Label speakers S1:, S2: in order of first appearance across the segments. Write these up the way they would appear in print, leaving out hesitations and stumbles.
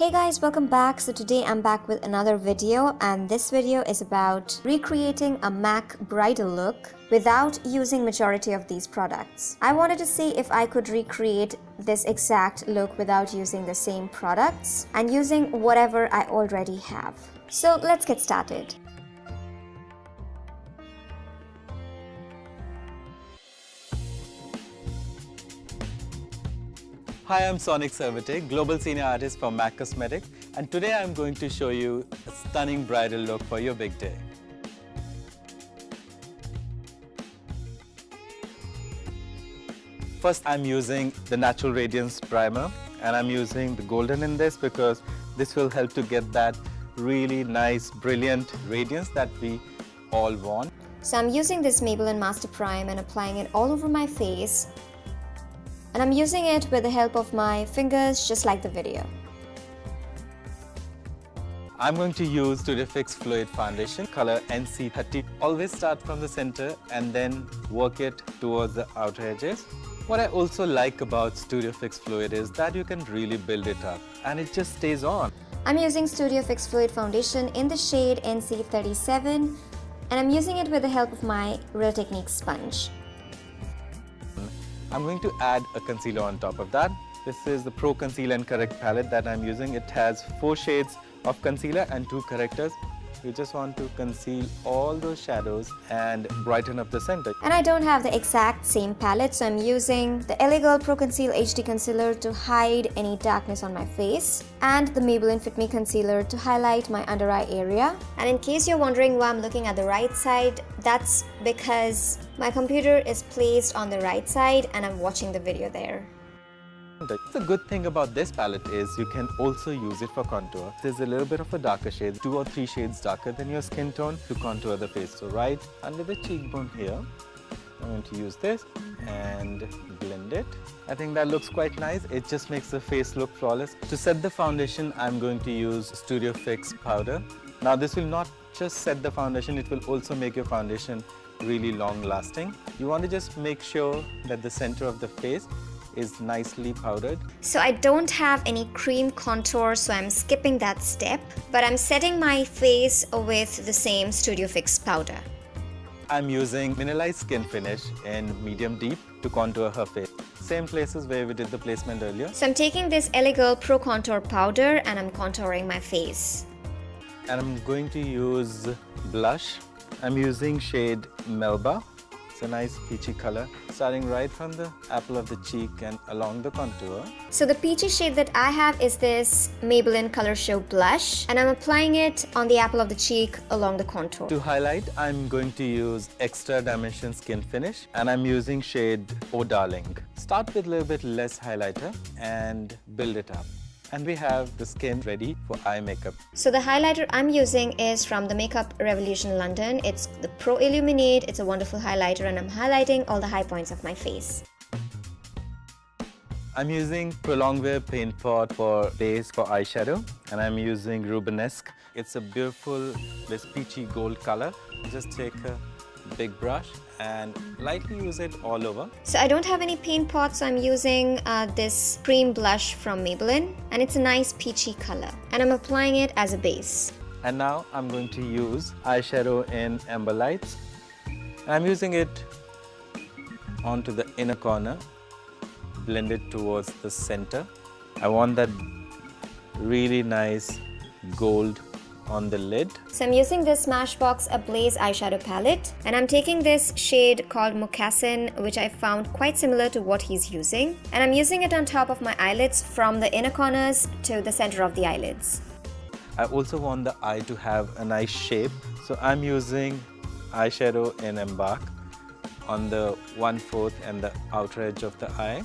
S1: Hey guys, welcome back. So today I'm back with another video, and this video is about recreating a MAC Bridal look without using majority of these products. I wanted to see if I could recreate this exact look without using the same products and using whatever I already have. So let's get started.
S2: Hi, I'm Sonic Servate, Global Senior Artist for MAC Cosmetics, and today I'm going to show you a stunning bridal look for your big day. First, I'm using the Natural Radiance Primer, and I'm using the golden in this because this will help to get that really nice, brilliant radiance that we all want.
S1: So I'm using this Maybelline Master Prime and applying it all over my face. And I'm using it with the help of my fingers, just like the video.
S2: I'm going to use Studio Fix Fluid Foundation, color NC30. Always start from the center and then work it towards the outer edges. What I also like about Studio Fix Fluid is that you can really build it up and it just stays on.
S1: I'm using Studio Fix Fluid Foundation in the shade NC37, and I'm using it with the help of my Real Technique sponge.
S2: I'm going to add a concealer on top of that. This is the Pro Conceal and Correct palette that I'm using. It has 4 shades of concealer and 2 correctors. You just want to conceal all those shadows and brighten up the center.
S1: And I don't have the exact same palette, so I'm using the LA Girl Pro Conceal HD Concealer to hide any darkness on my face, and the Maybelline Fit Me Concealer to highlight my under eye area. And in case you're wondering why I'm looking at the right side, that's because my computer is placed on the right side and I'm watching the video there.
S2: The good thing about this palette is you can also use it for contour. There's a little bit of a darker shade, 2 or 3 shades darker than your skin tone to contour the face. So right under the cheekbone here, I'm going to use this and blend it. I think that looks quite nice. It just makes the face look flawless. To set the foundation, I'm going to use Studio Fix powder. Now this will not just set the foundation, it will also make your foundation really long lasting. You want to just make sure that the center of the face is nicely powdered. So
S1: I don't have any cream contour, so I'm skipping that step, but I'm setting my face with the same Studio Fix powder.
S2: I'm using Mineralized Skin Finish in medium deep to contour her face. Same places where we did the placement earlier.
S1: So I'm taking this LA Girl Pro Contour powder and I'm contouring my face.
S2: And I'm going to use blush. I'm using shade Melba. It's a nice peachy color, starting right from the apple of the cheek and along the contour.
S1: So the peachy shade that I have is this Maybelline Color Show blush, and I'm applying it on the apple of the cheek along the contour.
S2: To highlight, I'm going to use Extra Dimension Skin Finish, and I'm using shade Oh Darling. Start with a little bit less highlighter and build it up. And we have the skin ready for eye makeup.
S1: So the highlighter I'm using is from the Makeup Revolution London. It's the Pro Illuminate. It's a wonderful highlighter and I'm highlighting all the high points of my face.
S2: I'm using Prolong Wear Paint Pot for base for eyeshadow, and I'm using Rubenesque. It's a beautiful, this peachy gold color. Just take a big brush and lightly use it all over.
S1: So I don't have any paint pots, so I'm using this cream blush from Maybelline, and it's a nice peachy color, and I'm applying it as a base.
S2: And now I'm going to use eyeshadow in Amber Lights. I'm using it onto the inner corner, blend it towards the center. I want that really nice gold on the lid.
S1: So I'm using this Smashbox Ablaze eyeshadow palette, and I'm taking this shade called Moccasin, which I found quite similar to what he's using, and I'm using it on top of my eyelids from the inner corners to the center of the eyelids.
S2: I also want the eye to have a nice shape, so I'm using eyeshadow in Embark on the 1/4 and the outer edge of the eye.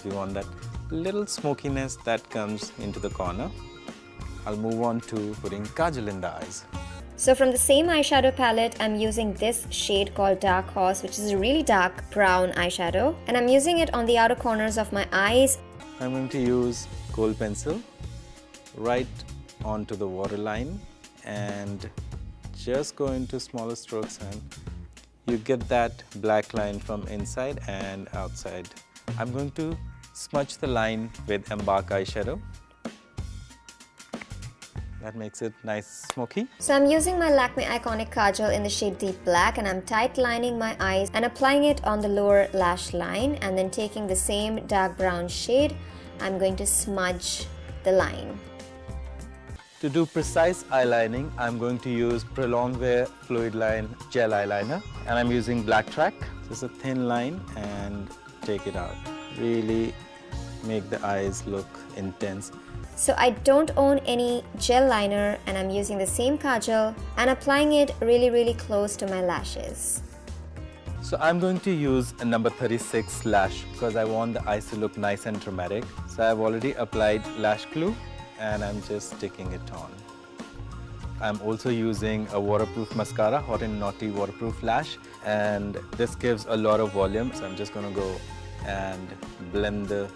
S2: We want that little smokiness that comes into the corner. I'll move on to putting kajal in the eyes.
S1: So from the same eyeshadow palette, I'm using this shade called Dark Horse, which is a really dark brown eyeshadow, and I'm using it on the outer corners of my eyes.
S2: I'm going to use kohl pencil right onto the waterline and just go into smaller strokes, and you get that black line from inside and outside. I'm going to smudge the line with Embark eyeshadow. That makes it nice smoky.
S1: So I'm using my Lakme Iconic Kajal in the shade Deep Black, and I'm tight lining my eyes and applying it on the lower lash line, and then taking the same dark brown shade, I'm going to smudge the line.
S2: To do precise eyelining, I'm going to use Prolong Wear Fluid Line Gel Eyeliner, and I'm using Black Track. Just a thin line and take it out. Really make the eyes look intense.
S1: So I don't own any gel liner, and I'm using the same kajal and applying it really close to my lashes.
S2: So I'm going to use a number 36 lash because I want the eyes to look nice and dramatic. So I've already applied lash glue and I'm just sticking it on. I'm also using a waterproof mascara, Hot and Naughty Waterproof Lash, and this gives a lot of volume. So I'm just going to go and blend the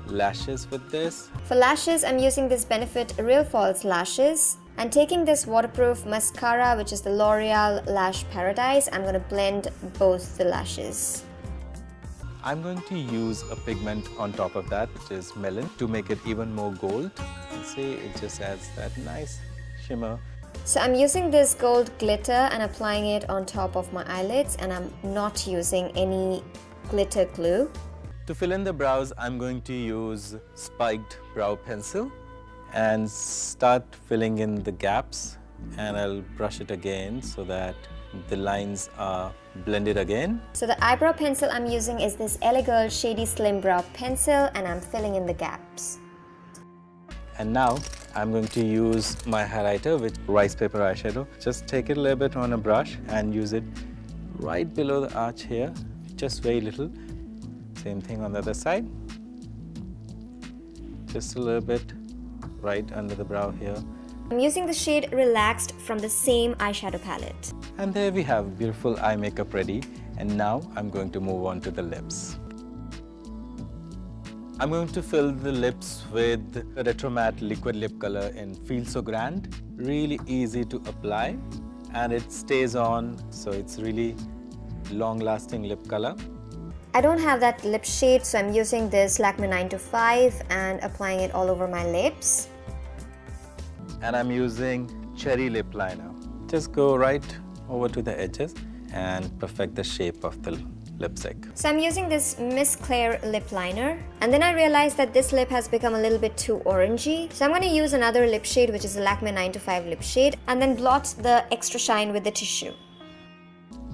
S2: lashes with this.
S1: For lashes, I'm using this Benefit Real False Lashes, and taking this waterproof mascara, which is the L'Oreal Lash Paradise, I'm going to blend both the lashes.
S2: I'm going to use a pigment on top of that, which is Melon, to make it even more gold. And see, it just adds that nice shimmer.
S1: So I'm using this gold glitter and applying it on top of my eyelids, and I'm not using any glitter glue.
S2: To fill in the brows, I'm going to use spiked brow pencil and start filling in the gaps, and I'll brush it again so that the lines are blended again.
S1: So the eyebrow pencil I'm using is this LA Girl Shady Slim Brow Pencil, and I'm filling in the gaps.
S2: And now I'm going to use my highlighter with rice paper eyeshadow. Just take it a little bit on a brush and use it right below the arch here, just very little. Same thing on the other side. Just a little bit right under the brow here.
S1: I'm using the shade Relaxed from the same eyeshadow palette.
S2: And there we have beautiful eye makeup ready. And now I'm going to move on to the lips. I'm going to fill the lips with a Retro Matte Liquid Lip Color in Feel So Grand. Really easy to apply, and it stays on, so it's really long-lasting lip color.
S1: I don't have that lip shade, so I'm using this Lakme 9 to 5 and applying it all over my lips.
S2: And I'm using Cherry Lip Liner. Just go right over to the edges and perfect the shape of the lipstick.
S1: So I'm using this Miss Claire lip liner, and then I realized that this lip has become a little bit too orangey. So I'm going to use another lip shade, which is the Lakme 9 to 5 lip shade, and then blot the extra shine with the tissue.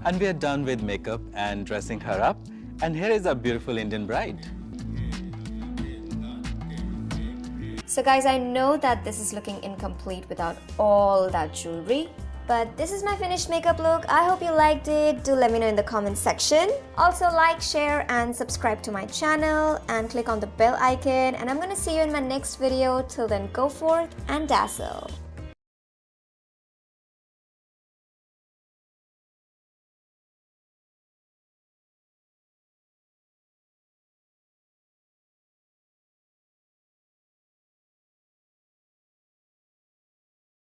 S2: And we are done with makeup and dressing her up. And here is our beautiful Indian bride.
S1: So guys, I know that this is looking incomplete without all that jewelry, but this is my finished makeup look. I hope you liked it. Do let me know in the comments section. Also like, share and subscribe to my channel and click on the bell icon, and I'm gonna see you in my next video. Till then, go forth and dazzle.